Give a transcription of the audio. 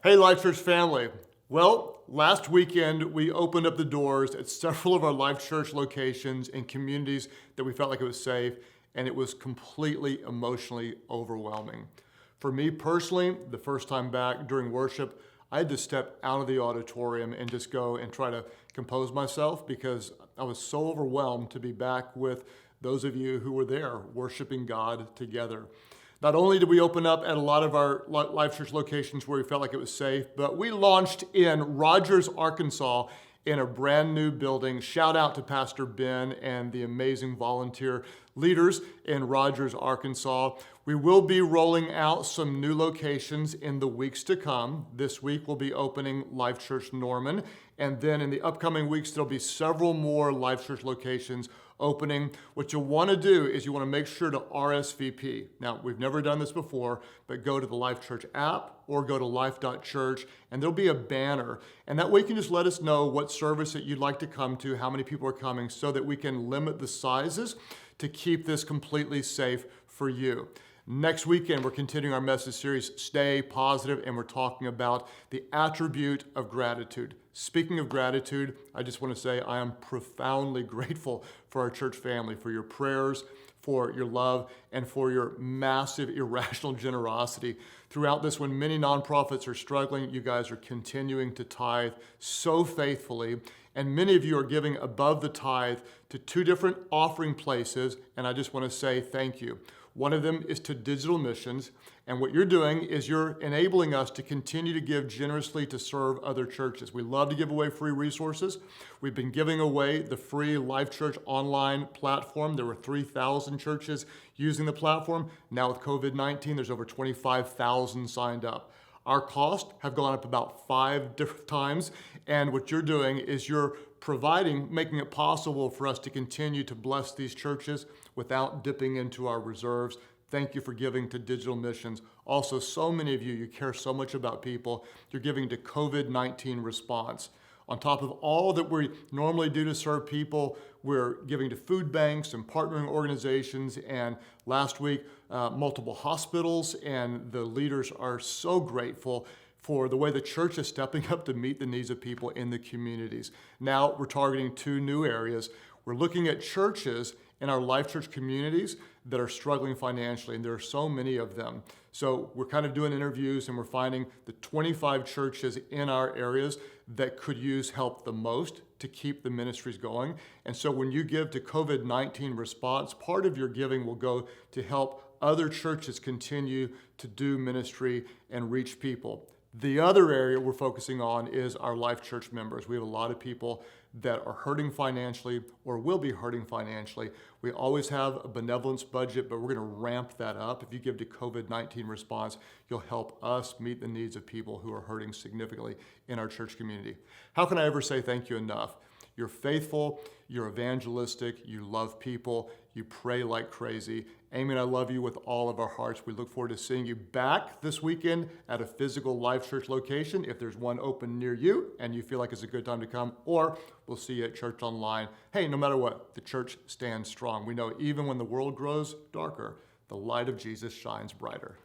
Hey, Life.Church family. Well, last weekend we opened up the doors at several of our Life.Church locations and communities that we felt like it was safe, and it was completely emotionally overwhelming. For me personally, the first time back during worship, I had to step out of the auditorium and just go and try to compose myself because I was so overwhelmed to be back with those of you who were there worshiping God together. Not only did we open up at a lot of our Life.Church locations where we felt like it was safe, but we launched in Rogers, Arkansas in a brand new building. Shout out to Pastor Ben and the amazing volunteer leaders in Rogers, Arkansas. We will be rolling out some new locations in the weeks to come. This week we'll be opening Life.Church Norman, and then in the upcoming weeks there'll be several more Life.Church locations opening. What you'll want to do is you want to make sure to RSVP. Now, we've never done this before, but go to the Life.Church app or go to Life.Church, and there'll be a banner. And that way you can just let us know what service that you'd like to come to, how many people are coming, so that we can limit the sizes to keep this completely safe for you. Next weekend, we're continuing our message series, Stay Positive, and we're talking about the attribute of gratitude. Speaking of gratitude, I just want to say I am profoundly grateful for our church family, for your prayers, for your love, and for your massive, irrational generosity. Throughout this, when many nonprofits are struggling, you guys are continuing to tithe so faithfully, and many of you are giving above the tithe to two different offering places, and I just want to say thank you. One of them is to digital missions, and what you're doing is you're enabling us to continue to give generously to serve other churches. We love to give away free resources. We've been giving away the free Life.Church online platform. There were 3,000 churches using the platform. Now with COVID-19, there's over 25,000 signed up. Our costs have gone up about 5 different times, and what you're doing is you're making it possible for us to continue to bless these churches without dipping into our reserves. Thank you for giving to digital missions. Also, so many of you care so much about people. You're giving to COVID-19 response. On top of all that we normally do to serve people, we're giving to food banks and partnering organizations, and last week, multiple hospitals, and the leaders are so grateful for the way the church is stepping up to meet the needs of people in the communities. Now we're targeting 2 new areas. We're looking at churches in our Life.Church communities that are struggling financially, and there are so many of them. So we're kind of doing interviews, and we're finding the 25 churches in our areas that could use help the most to keep the ministries going. And so when you give to COVID-19 response, part of your giving will go to help other churches continue to do ministry and reach people. The other area we're focusing on is our Life.Church members. We have a lot of people that are hurting financially or will be hurting financially. We always have a benevolence budget, but we're going to ramp that up. If you give to COVID-19 response, you'll help us meet the needs of people who are hurting significantly in our church community. How can I ever say thank you enough? You're faithful, you're evangelistic, you love people, you pray like crazy. Amy and I love you with all of our hearts. We look forward to seeing you back this weekend at a physical Life.Church location, if there's one open near you and you feel like it's a good time to come, or we'll see you at church online. Hey, no matter what, the church stands strong. We know even when the world grows darker, the light of Jesus shines brighter.